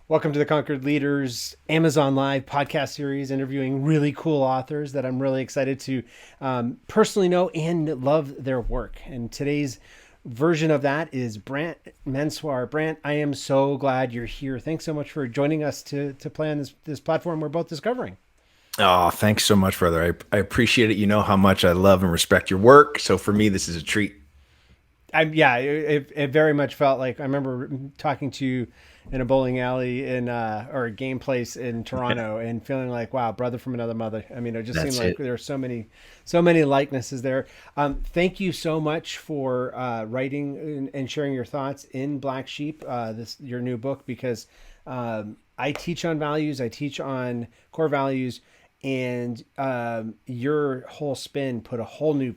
Welcome to the Conquered Leaders Amazon Live podcast series, interviewing really cool authors that I'm really excited to personally know and love their work. And today's version of that is Brant Menswar. Brant, I am so glad you're here. Thanks so much for joining us to play on this platform we're both discovering. Oh, thanks so much, brother. I appreciate it. You know how much I love and respect your work. So for me, this is a treat. It very much felt like I remember talking to you in a bowling alley or a game place in Toronto and feeling like, wow, brother from another mother. I mean, it just seemed That's like it. there are so many likenesses there. Thank you so much for writing and sharing your thoughts in Black Sheep, your new book, because I teach on values, I teach on core values, and your whole spin put a whole new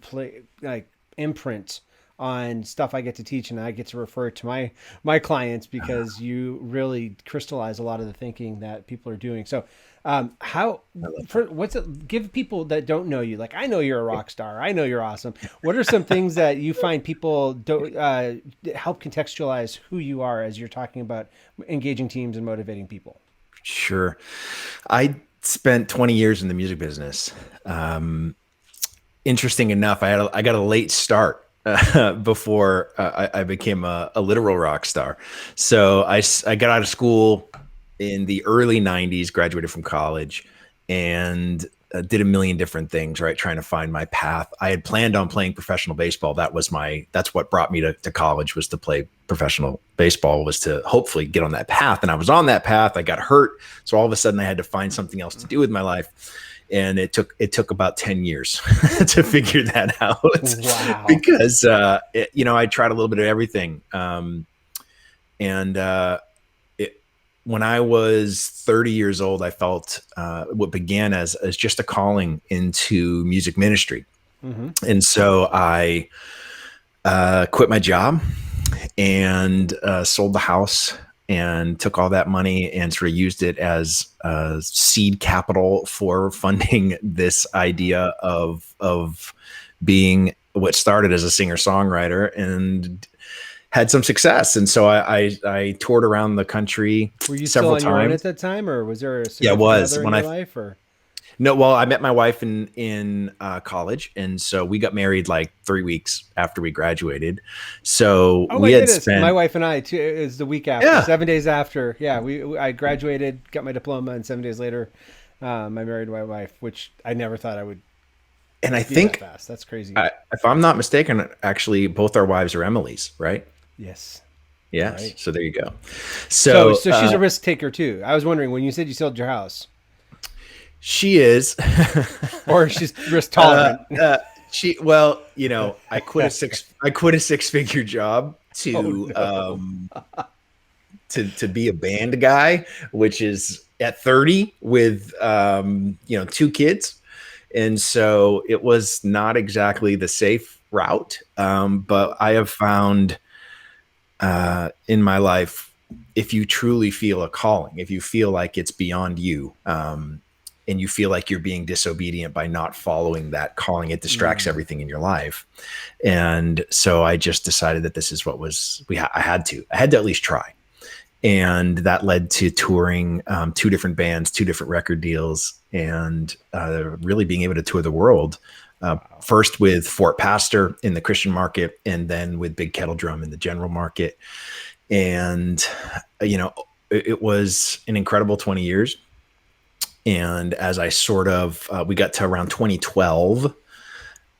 imprint on stuff I get to teach, and I get to refer to my clients because you really crystallize a lot of the thinking that people are doing. So, how I love for what's it? Give people that don't know you, like I know you're a rock star, I know you're awesome. What are some things that you find people don't help contextualize who you are as you're talking about engaging teams and motivating people? Sure. I spent 20 years in the music business. Interesting enough, I got a late start before I became a literal rock star. So I got out of school in the early 90s, graduated from college, and did a million different things, right? Trying to find my path. I had planned on playing professional baseball. That's what brought me to college, was to play professional baseball, was to hopefully get on that path. And I was on that path. I got hurt. So all of a sudden I had to find something else to do with my life. And it took about 10 years to figure that out Wow. because, I tried a little bit of everything. And when I was 30 years old, I felt what began as just a calling into music ministry. Mm-hmm. And so I quit my job and sold the house and took all that money and sort of used it as seed capital for funding this idea of being what started as a singer songwriter and had some success. And so I toured around the country Were you still several on your own at times. that time, or was there a Yeah, it significant was other in when your I life? Or no, well, I met my wife in college, and so we got married like 3 weeks after we graduated. So oh we my had goodness, my spent, wife and I too is the week after, yeah, 7 days after. Yeah, I graduated, got my diploma, and 7 days later, I married my wife, which I never thought I would and I be that think fast. That's crazy. if I'm not mistaken, actually both our wives are Emily's, right? Yes, Yes. right. So there you go. So So so she's a risk taker too. I was wondering when you said you sold your house, she is. or she's risk uh, tolerant. uh, well, I quit a six figure job Oh to no. to be a band guy, which is at 30 with two kids. And so it was not exactly the safe route. But I have found in my life, if you truly feel a calling, if you feel like it's beyond you, and you feel like you're being disobedient by not following that calling, it distracts Mm. everything in your life. And so I just decided that this is what was I had to at least try. And that led to touring two different bands, two different record deals, and really being able to tour the world. Wow. First with Fort Pastor in the Christian market, and then with Big Kettle Drum in the general market. And it was an incredible 20 years. And as I sort of we got to around 2012,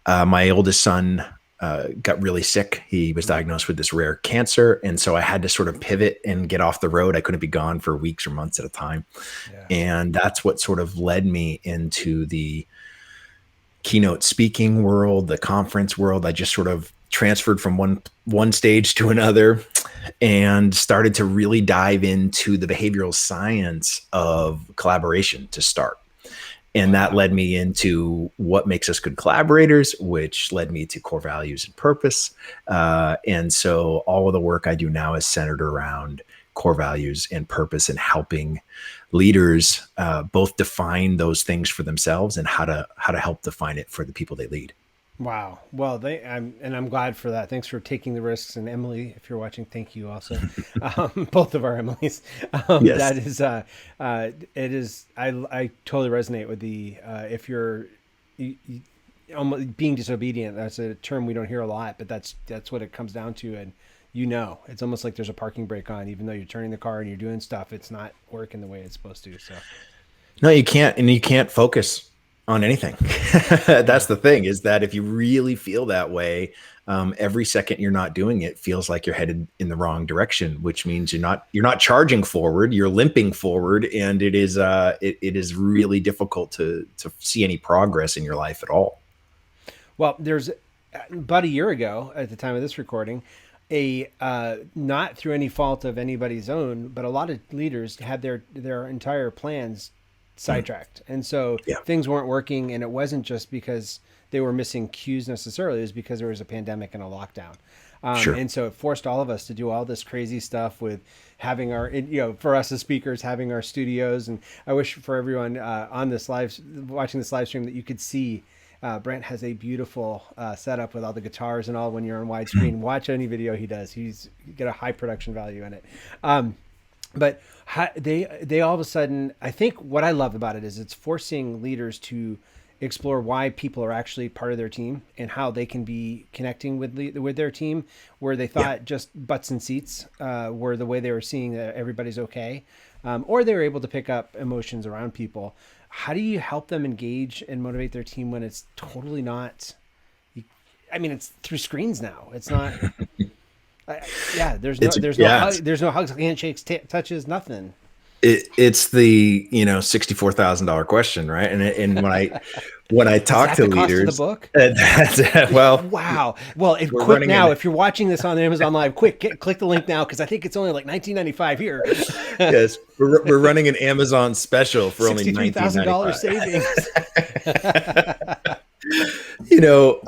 my oldest son got really sick. He was diagnosed with this rare cancer. And so I had to sort of pivot and get off the road. I couldn't be gone for weeks or months at a time. Yeah. And that's what sort of led me into the keynote speaking world, the conference world. I just sort of transferred from one stage to another and started to really dive into the behavioral science of collaboration to start. And that Wow. led me into what makes us good collaborators, which led me to core values and purpose. And so all of the work I do now is centered around core values and purpose, and helping leaders both define those things for themselves and how to help define it for the people they lead. Wow. Well, I'm glad for that. Thanks for taking the risks. And Emily, if you're watching, thank you also. Both of our Emilys. Yes. That is, it is. I totally resonate with the if you're almost being disobedient. That's a term we don't hear a lot, but that's what it comes down to. And it's almost like there's a parking brake on, even though you're turning the car and you're doing stuff. It's not working the way it's supposed to. So No, you can't, and you can't focus on anything. yeah. That's the thing, is that if you really feel that way, every second you're not doing it feels like you're headed in the wrong direction, which means you're not charging forward, you're limping forward, and it is really difficult to see any progress in your life at all. Well, there's about a year ago at the time of this recording, a not through any fault of anybody's own, but a lot of leaders had their entire plans Mm. sidetracked, and so Yeah, things weren't working. And it wasn't just because they were missing cues necessarily; it was because there was a pandemic and a lockdown. sure. And so it forced all of us to do all this crazy stuff with having for us as speakers, having our studios. And I wish for everyone on this watching this live stream, that you could see Brant has a beautiful setup with all the guitars and all. When you're on widescreen, watch any video he does. You get a high production value in it. But they all of a sudden, I think what I love about it is it's forcing leaders to explore why people are actually part of their team and how they can be connecting with their team, where they Yeah. thought just butts and seats were the way they were seeing that everybody's okay, or they were able to pick up emotions around people. How do you help them engage and motivate their team when it's totally not? I mean, it's through screens now. It's not. Yeah, It's yeah, there's no hugs, handshakes, touches, nothing. it's the $64,000 question, right? And when I Is talk that to the cost of the leaders, book? well, Wow. Well, we're quick running now. an If you're watching this on Amazon Live, quick, click the link now because I think it's only like 19.95 here. yes, we're running an Amazon special for only $63,000 $19.95. savings. You know,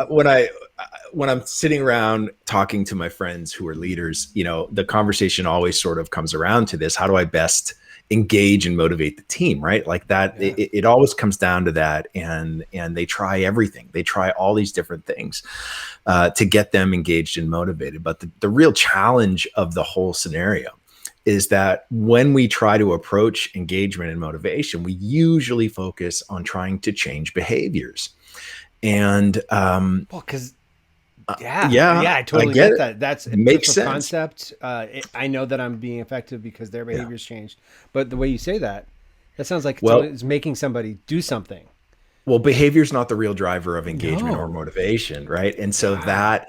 when I'm sitting around talking to my friends who are leaders, the conversation always sort of comes around to this: how do I best engage and motivate the team, right? Like that, Yeah. it always comes down to that. And they try everything. They try all these different things to get them engaged and motivated. But the real challenge of the whole scenario is that when we try to approach engagement and motivation, we usually focus on trying to change behaviors. And Well, because yeah, I I totally get get it. that. That's a proof Makes of sense. concept. I know that I'm being effective because their Yeah. behaviors changed. But the way you say that, that sounds like Well, it's making somebody do something. behavior is not the real driver of engagement or No. motivation, right? And so Wow.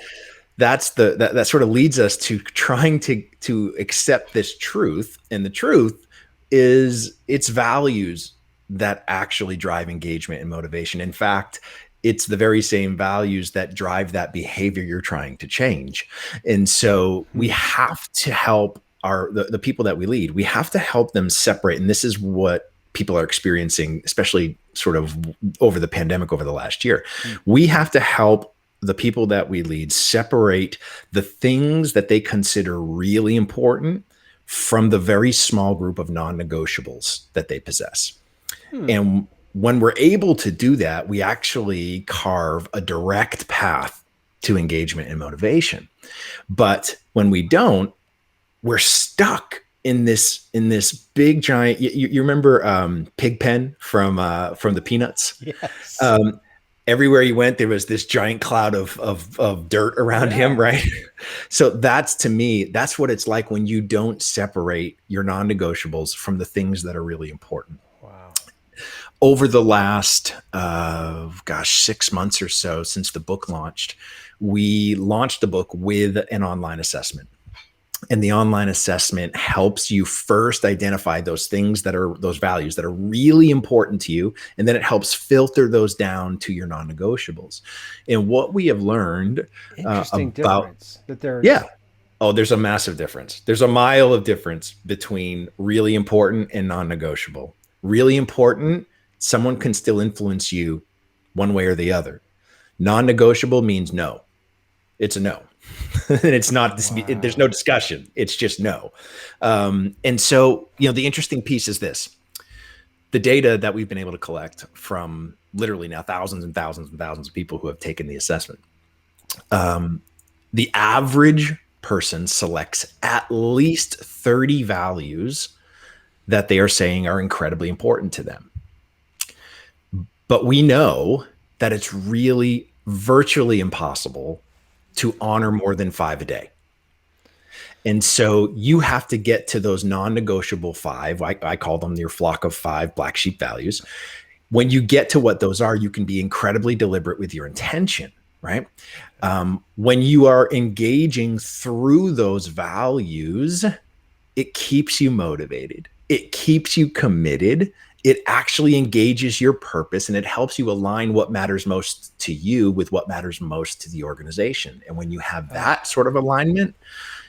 that sort of leads us to trying to accept this truth. And the truth is it's values that actually drive engagement and motivation. In fact, it's the very same values that drive that behavior you're trying to change. And so we Hmm. have to help the people that we lead. We have to help them separate. And this is what people are experiencing, especially sort of over the pandemic over the last year. Hmm. We have to help the people that we lead separate the things that they consider really important from the very small group of non-negotiables that they possess. Hmm. And when we're able to do that, we actually carve a direct path to engagement and motivation. But when we don't, we're stuck in this big giant. You remember Pigpen from the Peanuts? Yes. Um, Everywhere he went, there was this giant cloud of dirt around him, Yeah. right? So that's, to me, that's what it's like when you don't separate your non-negotiables from the things that are really important. Wow. Over the last 6 months or so since the book launched, we launched the book with an online assessment. And the online assessment helps you first identify those values that are really important to you. And then it helps filter those down to your non-negotiables. And what we have learned Interesting about, difference that there's. yeah. Oh, there's a massive difference. There's a mile of difference between really important and non-negotiable. Really important, someone can still influence you one way or the other. Non-negotiable means no. It's a no. And it's not, there's no Wow. discussion. It's just no. And so, the interesting piece is this: the data that we've been able to collect from literally now thousands and thousands and thousands of people who have taken the assessment. The average person selects at least 30 values that they are saying are incredibly important to them. But we know that it's really virtually impossible to honor more than 5 a day. And so you have to get to those non-negotiable 5. I call them your flock of 5 black sheep values. When you get to what those are, you can be incredibly deliberate with your intention, right? When you are engaging through those values, it keeps you motivated. It keeps you committed. It actually engages your purpose, and it helps you align what matters most to you with what matters most to the organization. And when you have that sort of alignment,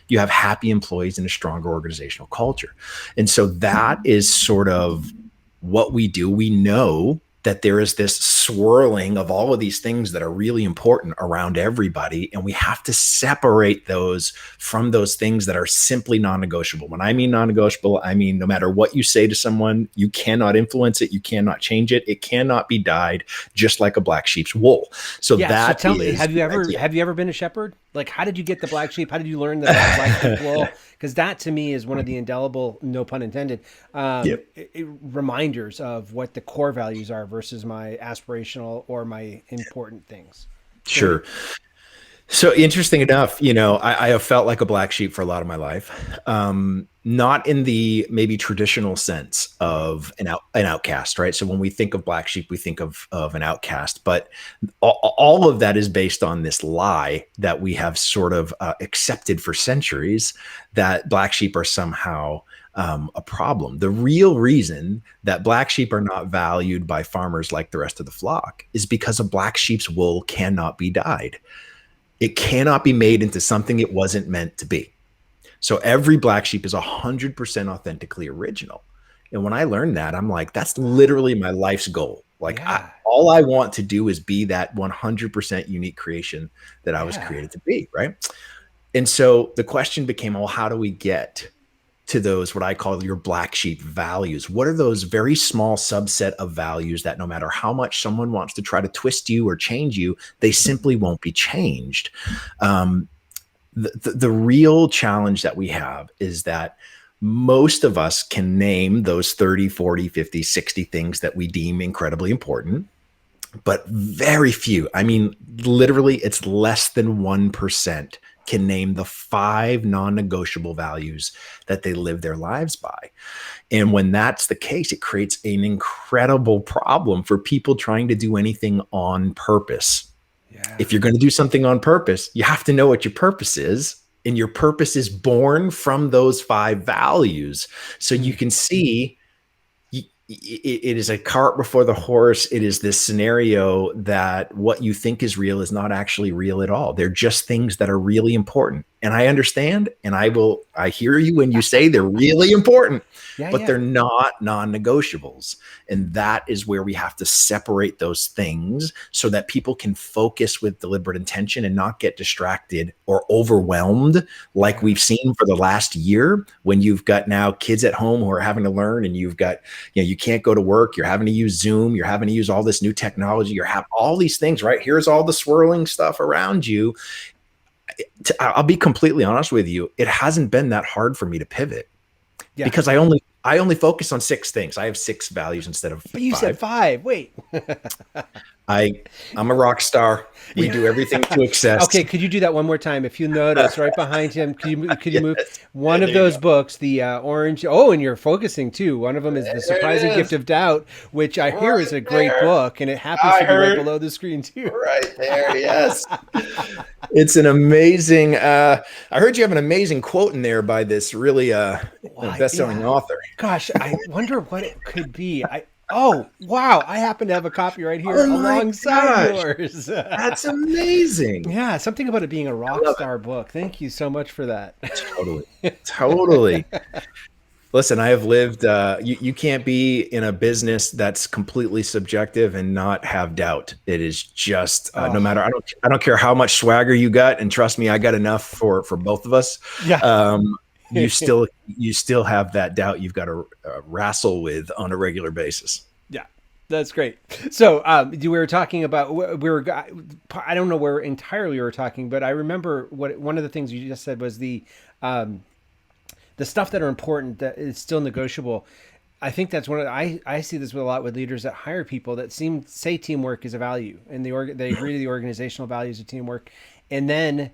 you have happy employees and a stronger organizational culture. And so that is sort of what we do. We know that there is this swirling of all of these things that are really important around everybody. And we have to separate those from those things that are simply non-negotiable. When I mean non-negotiable, I mean, no matter what you say to someone, you cannot influence it. You cannot change it. It cannot be dyed just like a black sheep's wool. So that so tell me, have you ever been a shepherd? Like, how did you get the black sheep? How did you learn that black sheep wool? Because that to me is one of the indelible, no pun intended, reminders of what the core values are versus my aspirational or my important things. Sure. So interesting enough, I have felt like a black sheep for a lot of my life. Not in the maybe traditional sense of an outcast, right? So when we think of black sheep, we think of an outcast, but all of that is based on this lie that we have sort of accepted for centuries, that black sheep are somehow a problem. The real reason that black sheep are not valued by farmers like the rest of the flock is because a black sheep's wool cannot be dyed. It cannot be made into something it wasn't meant to be. So every black sheep is 100% authentically original. And when I learned that, I'm like, that's literally my life's goal. Like, all I want to do is be that 100% unique creation that I was created to be, right? And so the question became, well, how do we get to those, what I call your black sheep values? What are those very small subset of values that no matter how much someone wants to try to twist you or change you, they simply won't be changed? The real challenge that we have is that most of us can name those 30, 40, 50, 60 things that we deem incredibly important, but very few, I mean, literally it's less than 1% can name the 5 non-negotiable values that they live their lives by. And when that's the case, it creates an incredible problem for people trying to do anything on purpose. Yeah. If you're going to do something on purpose, you have to know what your purpose is. And your purpose is born from those 5 values. So you can see it is a cart before the horse. It is this scenario that what you think is real is not actually real at all. They're just things that are really important. And I understand, and I hear you when you say they're really important, but they're not non-negotiables. And that is where we have to separate those things so that people can focus with deliberate intention and not get distracted or overwhelmed like we've seen for the last year, when you've got now kids at home who are having to learn, and you've got, you can't go to work, you're having to use Zoom, you're having to use all this new technology, you're having all these things, right? Here's all the swirling stuff around you. I'll be completely honest with you. It hasn't been that hard for me to pivot because I only focus on 6 things. I have 6 values instead of 5. But you said 5. Wait. I'm a rock star. We do everything to excess. Okay, could you do that one more time? If you notice right behind him, could you move one of those books, the orange? Oh, and you're focusing too. One of them is The Surprising Gift of Doubt, which I hear is a great book, and it happens to be right below the screen too. Right there, yes. It's an amazing. I heard you have an amazing quote in there by this really best-selling author. Gosh, I wonder what it could be. Oh, wow. I happen to have a copy right here alongside yours. That's amazing. Yeah, something about it being a rock star book. Thank you so much for that. Totally. Listen, I have lived, you can't be in a business that's completely subjective and not have doubt. It is just, no matter, I don't care how much swagger you got. And trust me, I got enough for both of us. Yeah. You still have that doubt you've got to wrestle with on a regular basis. Yeah. That's great. So we were talking about we were. I don't know where entirely we were talking, but I remember what one of the things you just said was the stuff that are important that is still negotiable. I think that's one of I see this with a lot with leaders that hire people that say teamwork is a value and they agree to the organizational values of teamwork, and then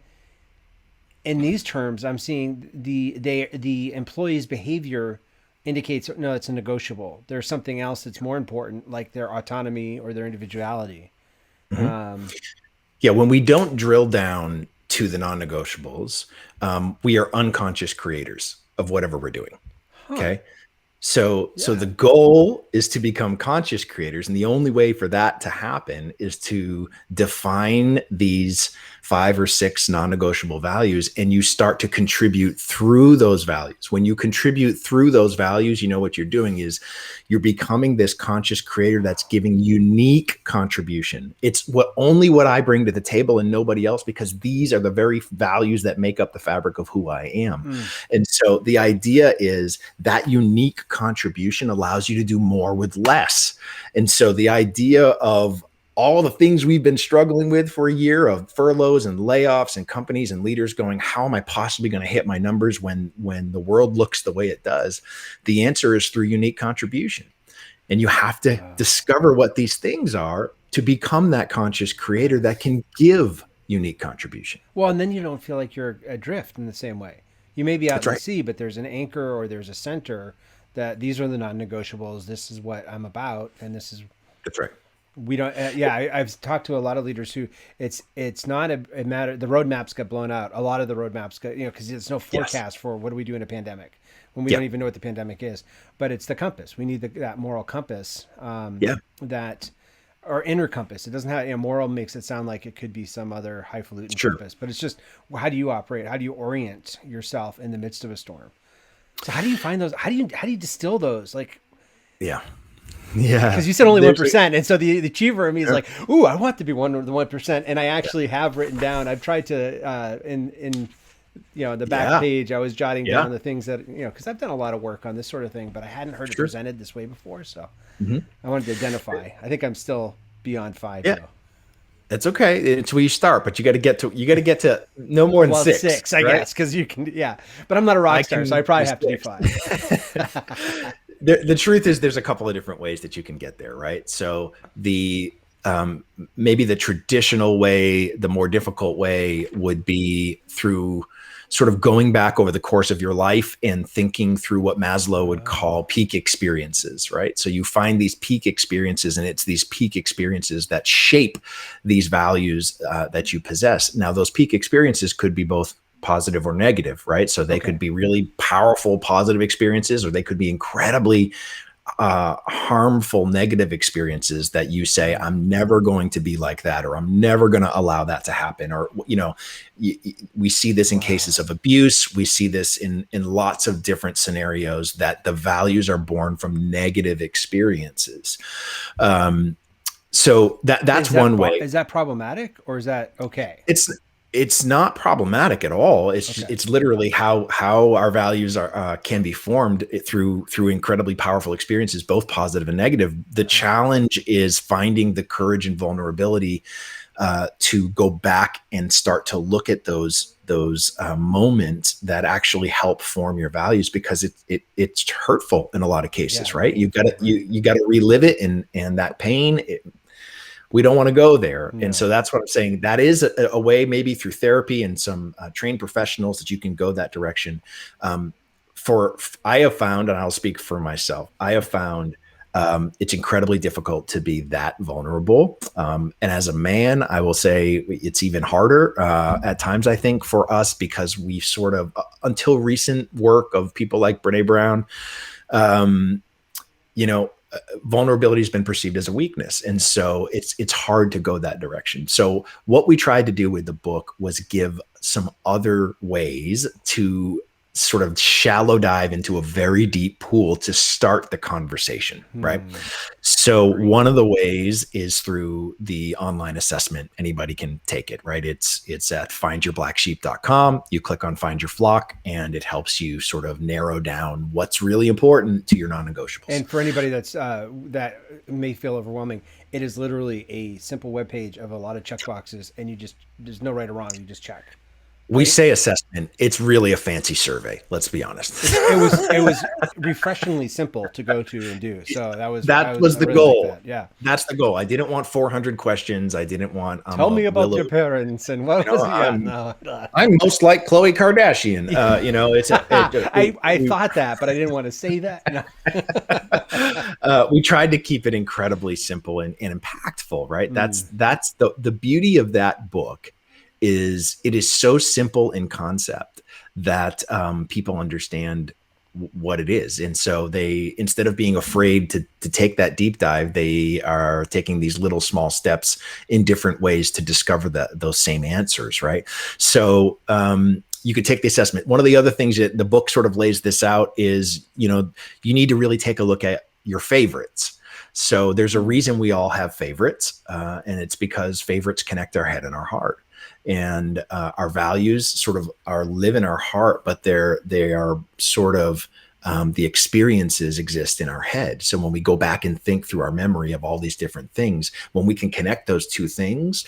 in these terms I'm seeing the employee's behavior indicates no, it's a negotiable. There's something else that's more important, like their autonomy or their individuality. Mhm. Um, Yeah, when we don't drill down to the non-negotiables, we are unconscious creators of whatever we're doing. huh? Okay. So the Yeah. goal is to become conscious creators, and the only way for that to happen is to define these 5 or 6 non-negotiable values, and you start to contribute through those values. When you contribute through those values, you know what you're doing is you're becoming this conscious creator that's giving unique contribution. It's what I bring to the table and nobody else, because these are the very values that make up the fabric of who I am. Mm. And so the idea is that unique contribution allows you to do more with less. And so the idea of all the things we've been struggling with for a year of furloughs and layoffs and companies and leaders going, how am I possibly going to hit my numbers when the world looks the way it does? The answer is through unique contribution. And you have to discover what these things are to become that conscious creator that can give unique contribution. Well, and then you don't feel like you're adrift in the same way. You may be out That's in the right. sea, but there's an anchor or there's a center that these are the non-negotiables. This is what I'm about, and this is That's right. we don't. I've talked to a lot of leaders who it's not a matter. The roadmaps got blown out. A lot of the roadmaps got because there's no Yes. forecast for what do we do in a pandemic when we Yeah. don't even know what the pandemic is. But it's the compass. We need that moral compass. Yeah. That or inner compass. It doesn't have moral makes it sound like it could be some other highfalutin Sure. compass, but it's just how do you operate? How do you orient yourself in the midst of a storm? So how do you find those? How do you distill those? Like Yeah. Yeah. because you said only one There's a, percent, and so the achiever in me is sure. like, ooh, I want to be one of the 1%, and I actually have written down. I've tried to in the back Yeah. page. I was jotting Yeah. down the things that because I've done a lot of work on this sort of thing, but I hadn't heard it Sure. presented this way before, so Mhm. I wanted to identify. I think I'm still beyond 5 Yeah. though. It's okay. It's where you start, but you got to get to no more than Well, 6, 6, I right? guess, because you can, yeah. But I'm not a rock I star, so can I probably do have to do 6. 5. The truth is there's a couple of different ways that you can get there, right? So the maybe the traditional way, the more difficult way would be through sort of going back over the course of your life and thinking through what Maslow would call peak experiences, right? So you find these peak experiences, and it's these peak experiences that shape these values that you possess. Now, those peak experiences could be both positive or negative, right? So they Okay. could be really powerful positive experiences, or they could be incredibly harmful negative experiences that you say, I'm never going to be like that, or I'm never going to allow that to happen. Or, we see this in Wow. cases of abuse. We see this in lots of different scenarios that the values are born from negative experiences. So that's one way. Is that problematic or is that okay? It's not problematic at all. Okay. It's literally how our values are can be formed through incredibly powerful experiences, both positive and negative. The challenge is finding the courage and vulnerability to go back and start to look at those moments that actually help form your values, because it's hurtful in a lot of cases, Yeah, right? right. You got to relive it, and that pain. We don't want to go there. And No. so that's what I'm saying. That is a way, maybe through therapy and some trained professionals, that you can go that direction. I have found, and I'll speak for myself, I have found it's incredibly difficult to be that vulnerable. And as a man, I will say it's even harder at times, I think, for us, because we sort of, until recent work of people like Brene Brown, you know, vulnerability has been perceived as a weakness. And so it's hard to go that direction. So what we tried to do with the book was give some other ways to sort of shallow dive into a very deep pool to start the conversation, right? So one of the ways is through the online assessment. Anybody can take it, right? It's at findyourblacksheep.com. You click on Find Your Flock, and it helps you sort of narrow down what's really important to your non-negotiables. And for anybody that's that may feel overwhelming, it is literally a simple web page of a lot of check boxes, and there's no right or wrong. You just check. We say assessment. It's really a fancy survey. Let's be honest. It was refreshingly simple to go to and do. So that was the really goal. like that. Yeah, that's the goal. I didn't want 400 questions. I didn't want. Tell me about your parents and what was. I'm most like Khloe Kardashian. I thought that, but I didn't want to say that. No. We tried to keep it incredibly simple and impactful. Right. That's the beauty of that book. Is it is so simple in concept that people understand what it is. And so they, instead of being afraid to take that deep dive, they are taking these little small steps in different ways to discover those same answers, right? So you could take the assessment. One of the other things that the book sort of lays this out is, you need to really take a look at your favorites. So there's a reason we all have favorites, and it's because favorites connect our head and our heart. And our values sort of live in our heart, but they are sort of the experiences exist in our head. So when we go back and think through our memory of all these different things, when we can connect those two things,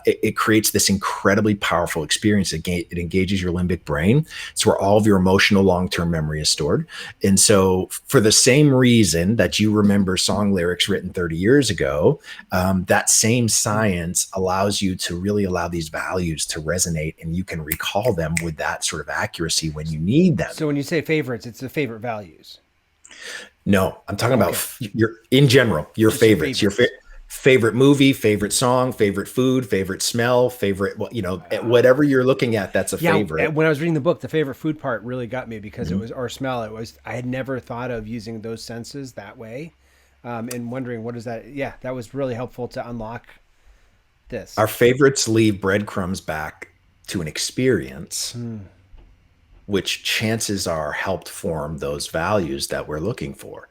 it creates this incredibly powerful experience. It engages your limbic brain. It's where all of your emotional long-term memory is stored. And so for the same reason that you remember song lyrics written 30 years ago, that same science allows you to really allow these values to resonate, and you can recall them with that sort of accuracy when you need them. So when you say favorites, it's the favorite values. No, I'm talking about in general, your favorites, your favorite movie, favorite song, favorite food, favorite smell, favorite, whatever you're looking at, that's a favorite. When I was reading the book, the favorite food part really got me because it was, or smell. I had never thought of using those senses that way. And wondering what is that? Yeah, that was really helpful to unlock this. Our favorites leave breadcrumbs back to an experience, which chances are helped form those values that we're looking for.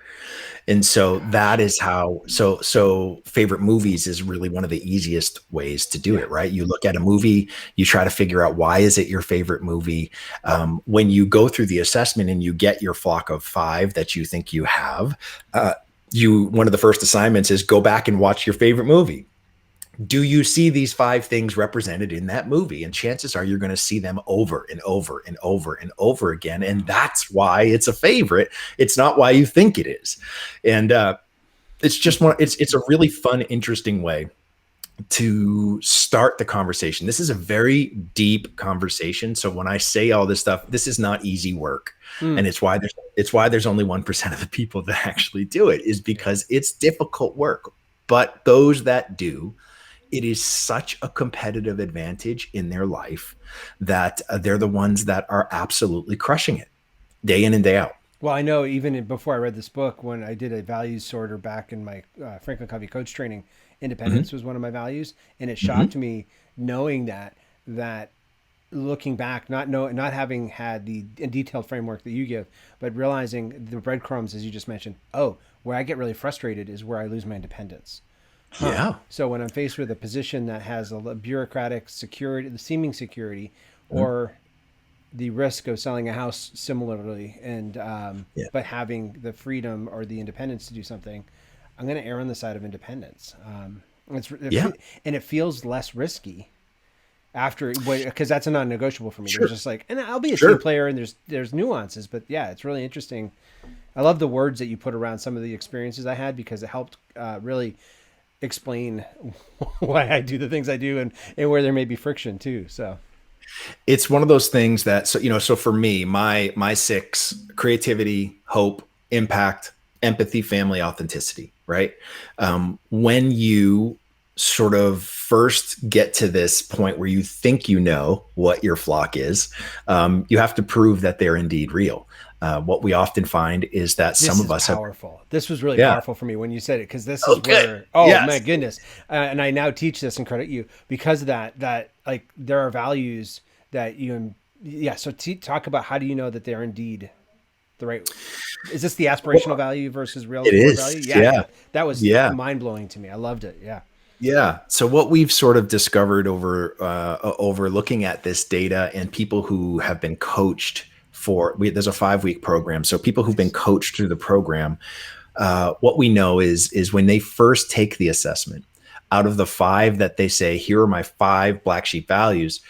And so that is how, so favorite movies is really one of the easiest ways to do it, right? You look at a movie, you try to figure out why is it your favorite movie. When you go through the assessment and you get your flock of 5 that you think you have, one of the first assignments is go back and watch your favorite movie. Do you see these 5 things represented in that movie? And chances are you're going to see them over and over and over and over again. And that's why it's a favorite. It's not why you think it is. And it's just it's a really fun, interesting way to start the conversation. This is a very deep conversation. So when I say all this stuff, this is not easy work. And it's why there's only 1% of the people that actually do it, is because it's difficult work. But those that do, it is such a competitive advantage in their life that they're the ones that are absolutely crushing it day in and day out. Well, I know even before I read this book, when I did a values sorter back in my Franklin Covey coach training, independence was one of my values. And it shocked me knowing that looking back, not having had the detailed framework that you give, but realizing the breadcrumbs, as you just mentioned, where I get really frustrated is where I lose my independence. Yeah. So when I'm faced with a position that has a bureaucratic security, the seeming security, or the risk of selling a house similarly, and but having the freedom or the independence to do something, I'm going to err on the side of independence. And it feels less risky after, because that's a non-negotiable for me. There's just like, and I'll be a team player, and there's nuances, but yeah, it's really interesting. I love the words that you put around some of the experiences I had, because it helped really explain why I do the things I do, and where there may be friction too. So it's one of those things that, so for me, my 6: creativity, hope, impact, empathy, family, authenticity, right? When you sort of first get to this point where you think you know what your flock is, you have to prove that they're indeed real. What we often find is that some of us powerful. This was really powerful for me when you said it, because this is where, my goodness. And I now teach this and credit you because of that like there are values that you Yeah. So talk about, how do you know that they're indeed the right? Is this the aspirational value versus real It core is. value? Yeah. Yeah. That was Yeah. mind blowing to me. I loved it. Yeah. Yeah. So what we've sort of discovered over looking at this data and people who have been coached there's a 5-week program. So people who've been Nice. coached through the program, what we know is when they first take the assessment, out of the 5 that they say, here are my 5 black sheep values,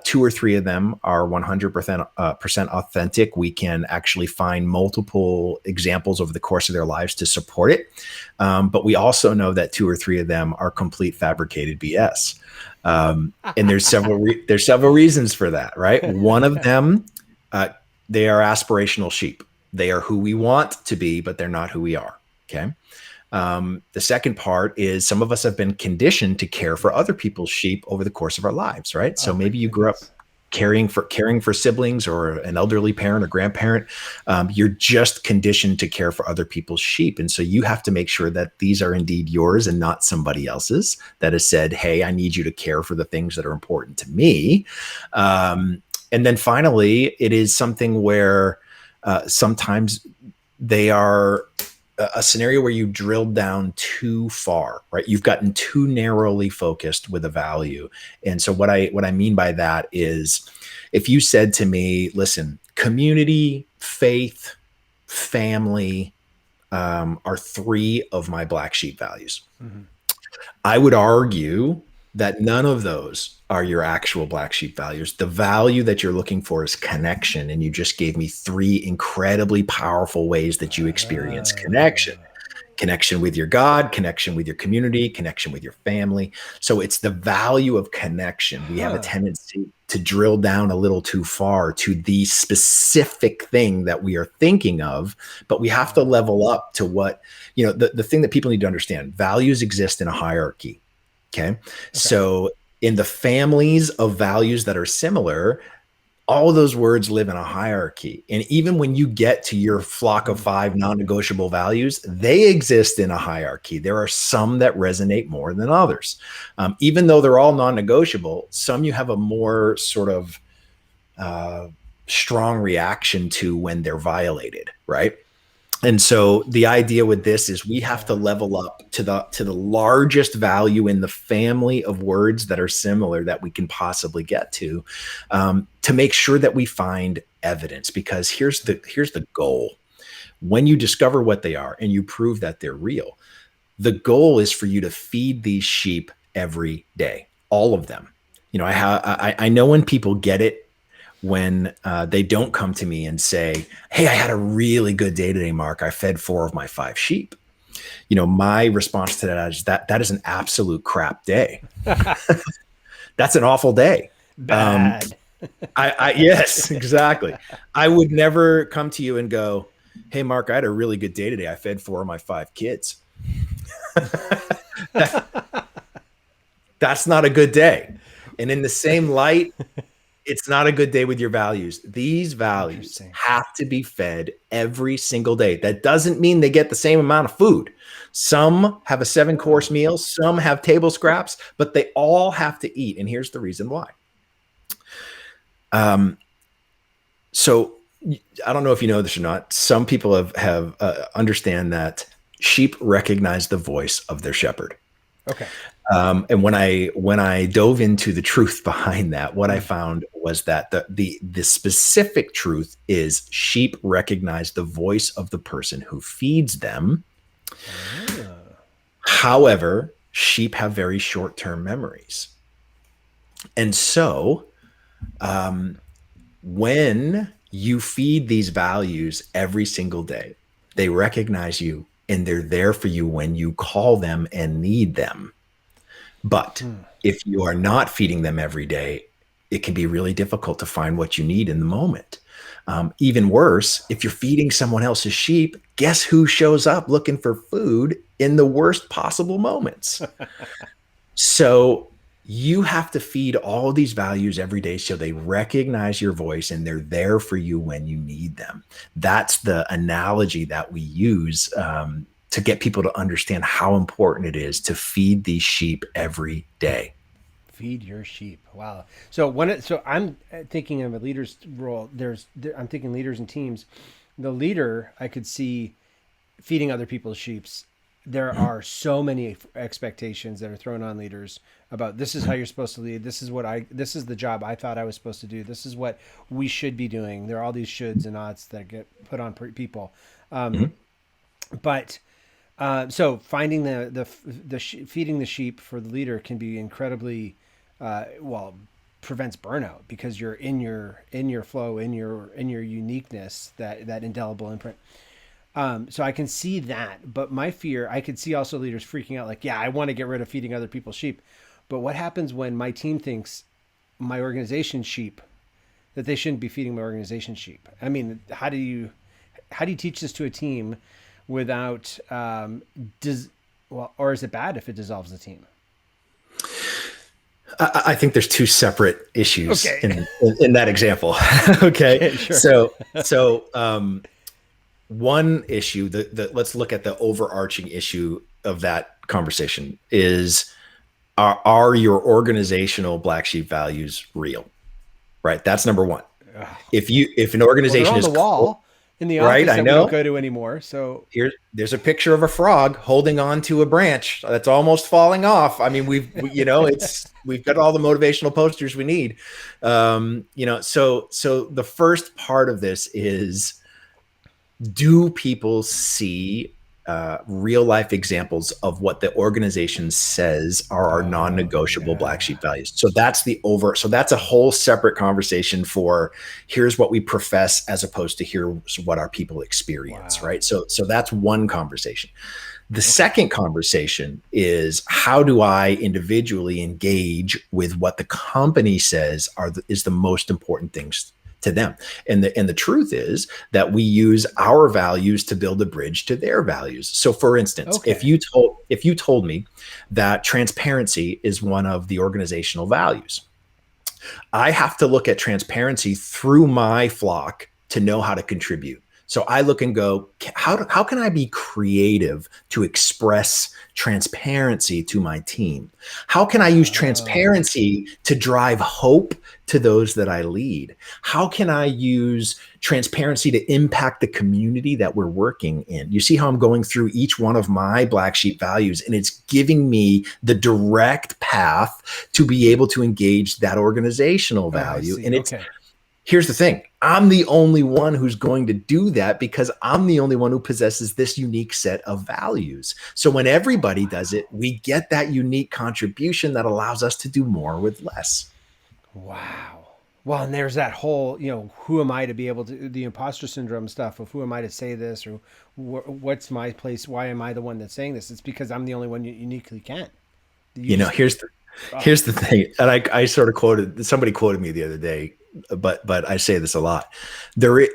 2 or 3 of them are 100% percent authentic. We can actually find multiple examples over the course of their lives to support it. But we also know that 2 or 3 of them are complete fabricated BS. And there's several reasons for that, right? One of them, they are aspirational sheep. They are who we want to be, but they're not who we are. Okay. The second part is some of us have been conditioned to care for other people's sheep over the course of our lives, right? So Oh my maybe you grew up goodness. caring for siblings or an elderly parent or grandparent. You're just conditioned to care for other people's sheep. And so you have to make sure that these are indeed yours and not somebody else's that has said, hey, I need you to care for the things that are important to me. And then finally, it is something where sometimes they are a scenario where you drilled down too far, right? You've gotten too narrowly focused with a value. And so what I mean by that is, if you said to me, listen, community, faith, family, are 3 of my black sheep values. Mm-hmm. I would argue that none of those are your actual black sheep values. The value that you're looking for is connection. And you just gave me 3 incredibly powerful ways that you experience connection. Connection with your God, connection with your community, connection with your family. So it's the value of connection. We have a tendency to drill down a little too far to the specific thing that we are thinking of, but we have to level up to what, the thing that people need to understand. Values exist in a hierarchy. Okay. So in the families of values that are similar, all of those words live in a hierarchy. And even when you get to your flock of 5 non-negotiable values, they exist in a hierarchy. There are some that resonate more than others. Even though they're all non-negotiable, some you have a more sort of strong reaction to when they're violated, right? And so the idea with this is we have to level up to the largest value in the family of words that are similar that we can possibly get to make sure that we find evidence. Because here's the goal. When you discover what they are and you prove that they're real, the goal is for you to feed these sheep every day, all of them. I know when people get it, when they don't come to me and say, hey, I had a really good day today, Mark. I fed 4 of my 5 sheep. My response to that is that is an absolute crap day. That's an awful day. Bad. Yes, exactly. I would never come to you and go, hey, Mark, I had a really good day today. I fed 4 of my 5 kids. That's not a good day. And in the same light, it's not a good day with your values. These values have to be fed every single day. That doesn't mean they get the same amount of food. Some have a 7-course meal, some have table scraps, but they all have to eat. And here's the reason why. So I don't know if you know this or not. Some people have understand that sheep recognize the voice of their shepherd. Okay. And when I dove into the truth behind that, what I found was that the specific truth is sheep recognize the voice of the person who feeds them. However, sheep have very short-term memories. And so when you feed these values every single day, they recognize you and they're there for you when you call them and need them. But if you are not feeding them every day, it can be really difficult to find what you need in the moment. Even worse, if you're feeding someone else's sheep, guess who shows up looking for food in the worst possible moments? So you have to feed all these values every day so they recognize your voice and they're there for you when you need them. That's the analogy that we use to get people to understand how important it is to feed these sheep every day. Feed your sheep. Wow. So I'm thinking of a leader's role. I'm thinking leaders and teams. The leader, I could see feeding other people's sheeps. There are so many expectations that are thrown on leaders about this is how you're supposed to lead. This is the job I thought I was supposed to do. This is what we should be doing. There are all these shoulds and oughts that get put on people. Mhm. But so finding feeding the sheep for the leader can be incredibly prevents burnout because you're in your flow, in your uniqueness, that indelible imprint. So I can see that, but my fear, I could see also leaders freaking out like, yeah, I want to get rid of feeding other people's sheep. But what happens when my team thinks my organization's sheep, that they shouldn't be feeding my organization sheep? I mean, how do you teach this to a team without, or is it bad if it dissolves the team? I think there's two separate issues Okay. in that example. Okay. Okay, sure. One issue, let's look at the overarching issue of that conversation is, are your organizational black sheep values real? Right. That's number one. If an Well, they're organization on is the wall in the right, office I that we don't know. go to anymore. So There's a picture of a frog holding on to a branch that's almost falling off. I mean, we've got all the motivational posters we need. So the first part of this is, do people see real life examples of what the organization says are our non-negotiable black sheep values? So that's a whole separate conversation for here's what we profess as opposed to here's what our people experience. Wow. Right. So that's one conversation. The second conversation is, how do I individually engage with what the company says is the most important things to them? And the truth is that we use our values to build a bridge to their values. So for instance, if you told me that transparency is one of the organizational values, I have to look at transparency through my flock to know how to contribute. So I look and go, how can I be creative to express transparency to my team? How can I use transparency to drive hope to those that I lead? How can I use transparency to impact the community that we're working in? You see how I'm going through each one of my black sheep values, and it's giving me the direct path to be able to engage that organizational value. And here's the thing. I'm the only one who's going to do that because I'm the only one who possesses this unique set of values. So when everybody does it, we get that unique contribution that allows us to do more with less. Wow. Well, and there's that whole, who am I to be able to, the imposter syndrome stuff of who am I to say this, or what's my place? Why am I the one that's saying this? It's because I'm the only one you uniquely can. Here's the thing. And I sort of somebody quoted me the other day, but I say this a lot. There,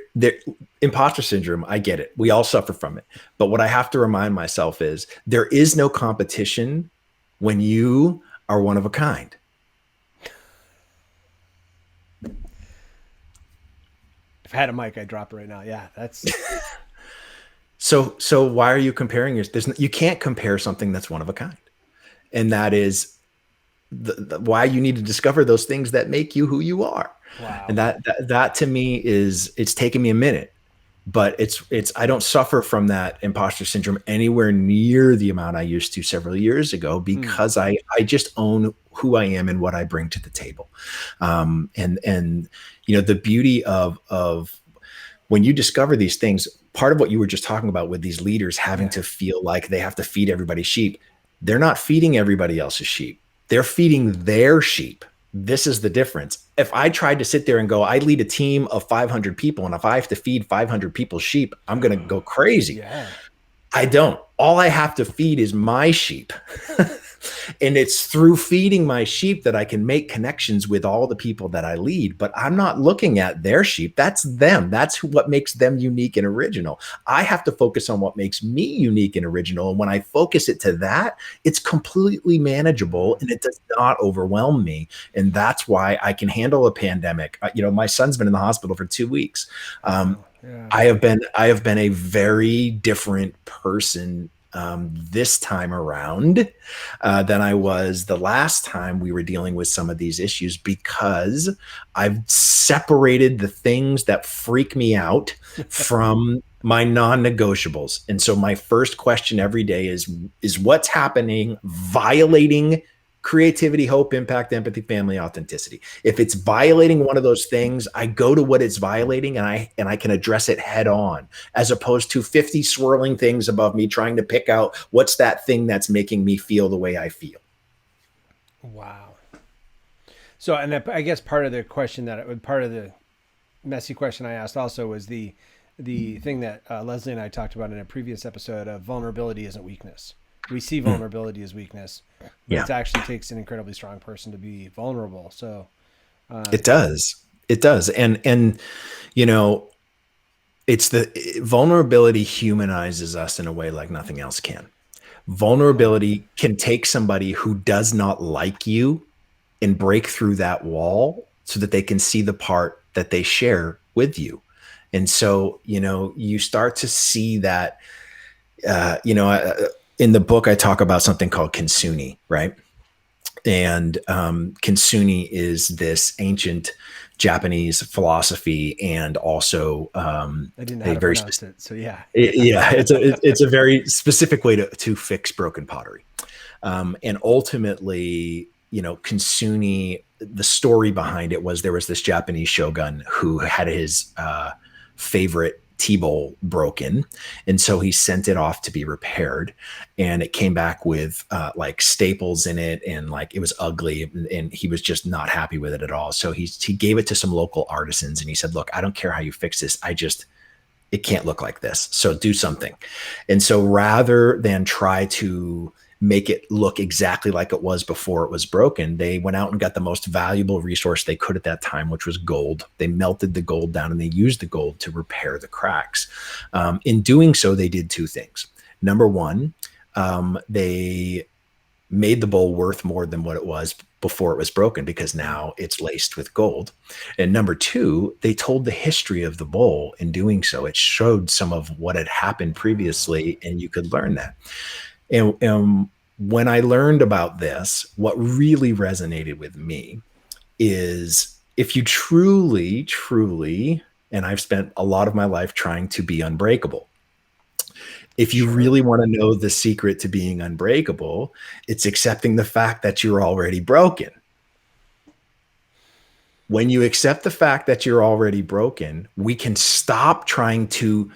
imposter syndrome, I get it. We all suffer from it. But what I have to remind myself is there is no competition when you are one of a kind. If I had a mic, I'd drop it right now. Yeah, that's So why are you comparing you can't compare something that's one of a kind. And that is why you need to discover those things that make you who you are. wow. And that to me it's taken me a minute, but I don't suffer from that imposter syndrome anywhere near the amount I used to several years ago because I just own who I am and what I bring to the table. And the beauty of when you discover these things, part of what you were just talking about with these leaders having to feel like they have to feed everybody's sheep, they're not feeding everybody else's sheep. They're feeding their sheep. This is the difference. If I tried to sit there and go, I lead a team of 500 people, and if I have to feed 500 people's sheep, I'm going to go crazy. Yeah. I don't. All I have to feed is my sheep. And it's through feeding my sheep that I can make connections with all the people that I lead. But I'm not looking at their sheep. That's them. That's what makes them unique and original. I have to focus on what makes me unique and original. And when I focus it to that, it's completely manageable and it does not overwhelm me. And that's why I can handle a pandemic. My son's been in the hospital for 2 weeks. I have been a very different person this time around than I was the last time we were dealing with some of these issues, because I've separated the things that freak me out from my non-negotiables. And so my first question every day is what's happening violating creativity, hope, impact, empathy, family, authenticity. If it's violating one of those things, I go to what it's violating, and I can address it head on, as opposed to 50 swirling things above me trying to pick out what's that thing that's making me feel the way I feel. Wow. So, and I guess part of the question part of the messy question I asked also was the thing that Leslie and I talked about in a previous episode of vulnerability isn't weakness. We see vulnerability as weakness, but it actually takes an incredibly strong person to be vulnerable. So it does. And, you know, it's the vulnerability humanizes us in a way like nothing else can. Vulnerability can take somebody who does not like you and break through that wall so that they can see the part that they share with you. And so, you know, you start to see that, in the book, I talk about something called kintsugi, right? And kintsugi is this ancient Japanese philosophy, and also I didn't know how to pronounce it. So yeah, it's a very specific way to fix broken pottery. And ultimately, you know, kintsugi, the story behind it was there was this Japanese shogun who had his favorite tea bowl broken, and so he sent it off to be repaired, and it came back with like staples in it, and like it was ugly, and he was just not happy with it at all. So he gave it to some local artisans, and he said, look, I don't care how you fix this, it can't look like this, so do something. And so rather than try to make it look exactly like it was before it was broken, they went out and got the most valuable resource they could at that time, which was gold. They melted the gold down, and they used the gold to repair the cracks. In doing so, they did two things. Number one, they made the bowl worth more than what it was before it was broken, because now it's laced with gold. And number two, they told the history of the bowl. In doing so, it showed some of what had happened previously, and you could learn that. And when I learned about this, what really resonated with me is, if you truly, and I've spent a lot of my life trying to be unbreakable. If you really want to know the secret to being unbreakable, it's accepting the fact that you're already broken. When you accept the fact that you're already broken, we can stop trying to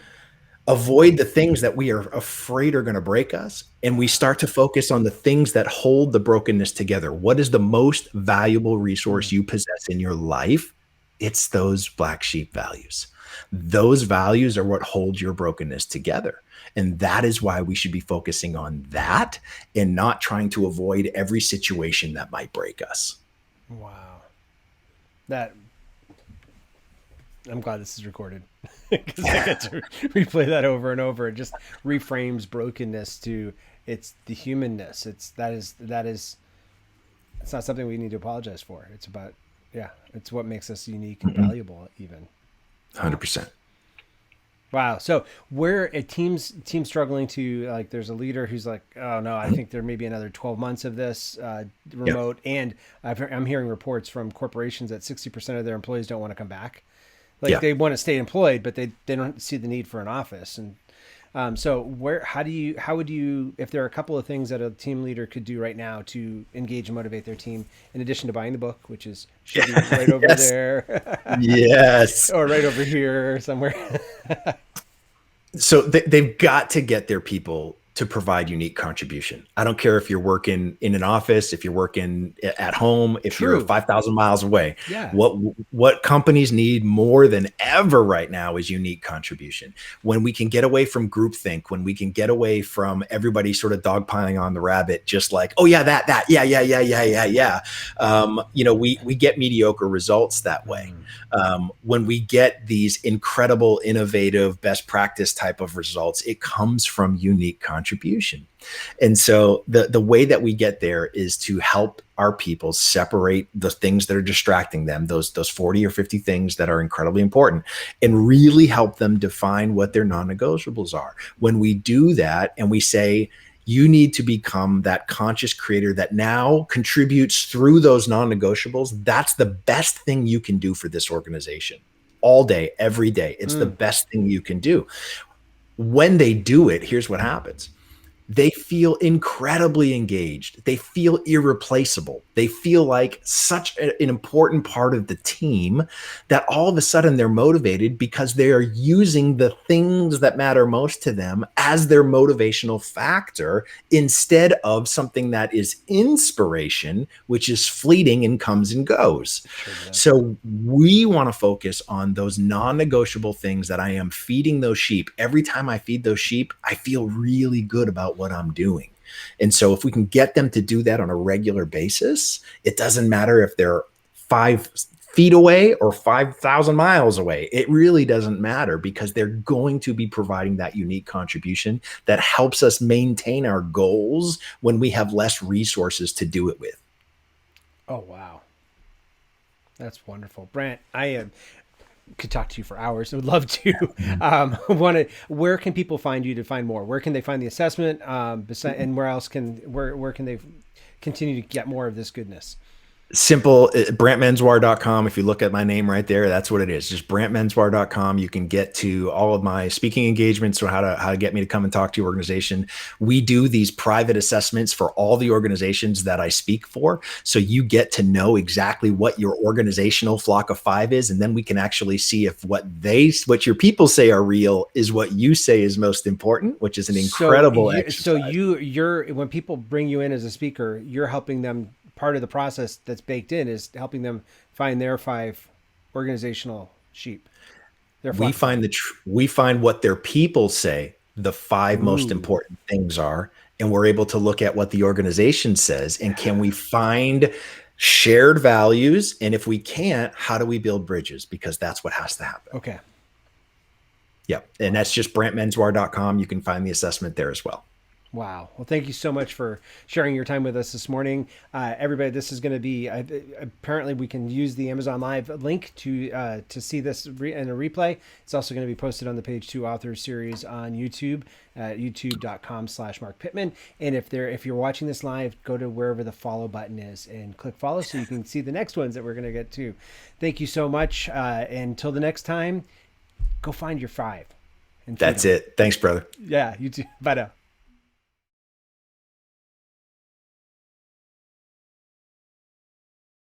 avoid the things that we are afraid are going to break us, and we start to focus on the things that hold the brokenness together. What is the most valuable resource you possess in your life? It's those black sheep values. Those values are what hold your brokenness together. And that is why we should be focusing on that, and not trying to avoid every situation that might break us. Wow. I'm glad this is recorded, because I get to replay that over and over. It just reframes brokenness to it's the humanness. It's not something we need to apologize for. It's about, it's what makes us unique and valuable, even. 100%. Wow. So where a team's struggling to, like, there's a leader who's like, oh no, I think there may be another 12 months of this remote. And I'm hearing reports from corporations that 60% of their employees don't want to come back. Like they want to stay employed, but they don't see the need for an office. And so how would you, if there are a couple of things that a team leader could do right now to engage and motivate their team, in addition to buying the book, which should be right over there. Yes. Or right over here somewhere. So they've got to get their people to provide unique contribution. I don't care if you're working in an office, if you're working at home, if you're 5,000 miles away. Yeah. What companies need more than ever right now is unique contribution. When we can get away from groupthink, when we can get away from everybody sort of dogpiling on the rabbit, just like, oh yeah, that, yeah. We get mediocre results that way. When we get these incredible, innovative, best practice type of results, it comes from unique contribution. contribution. And so the way that we get there is to help our people separate the things that are distracting them, those 40 or 50 things that are incredibly important, and really help them define what their non-negotiables are. When we do that and we say, you need to become that conscious creator that now contributes through those non-negotiables, that's the best thing you can do for this organization all day, every day. It's the best thing you can do. When they do it, here's what happens. They feel incredibly engaged. They feel irreplaceable. They feel like such an important part of the team that all of a sudden they're motivated because they are using the things that matter most to them as their motivational factor instead of something that is inspiration, which is fleeting and comes and goes. Sure, so we want to focus on those non-negotiable things that I am feeding those sheep. Every time I feed those sheep, I feel really good about what I'm doing. And so if we can get them to do that on a regular basis, it doesn't matter if they're 5 feet away or 5,000 miles away. It really doesn't matter because they're going to be providing that unique contribution that helps us maintain our goals when we have less resources to do it with. Oh, wow. That's wonderful. Brant, I could talk to you for hours. I would love to. Where can people find you to find more? Where can they find the assessment? And where can they continue to get more of this goodness? Simple, brantmenswar.com. If you look at my name right there, that's what it is. Just brantmenswar.com. You can get to all of my speaking engagements, or how to get me to come and talk to your organization. We do these private assessments for all the organizations that I speak for. So you get to know exactly what your organizational flock of 5 is. And then we can actually see if what your people say are real is what you say is most important, which is an incredible exercise. So you're when people bring you in as a speaker, you're helping them. Part of the process that's baked in is helping them find their 5 organizational sheep. We find what their people say the 5 most important things are, and we're able to look at what the organization says, and can we find shared values? And if we can't, how do we build bridges? Because that's what has to happen. Okay. Yep. And that's just brantmenswar.com. You can find the assessment there as well. Wow. Well, thank you so much for sharing your time with us this morning. Everybody, this is going to be, apparently we can use the Amazon Live link to see this in a replay. It's also going to be posted on the Page 2 Authors series on YouTube, youtube.com/Mark Pittman. And if you're watching this live, go to wherever the follow button is and click follow so you can see the next ones that we're going to get to. Thank you so much. Until the next time, go find your 5. That's it. Thanks, brother. Yeah, you too. Bye now.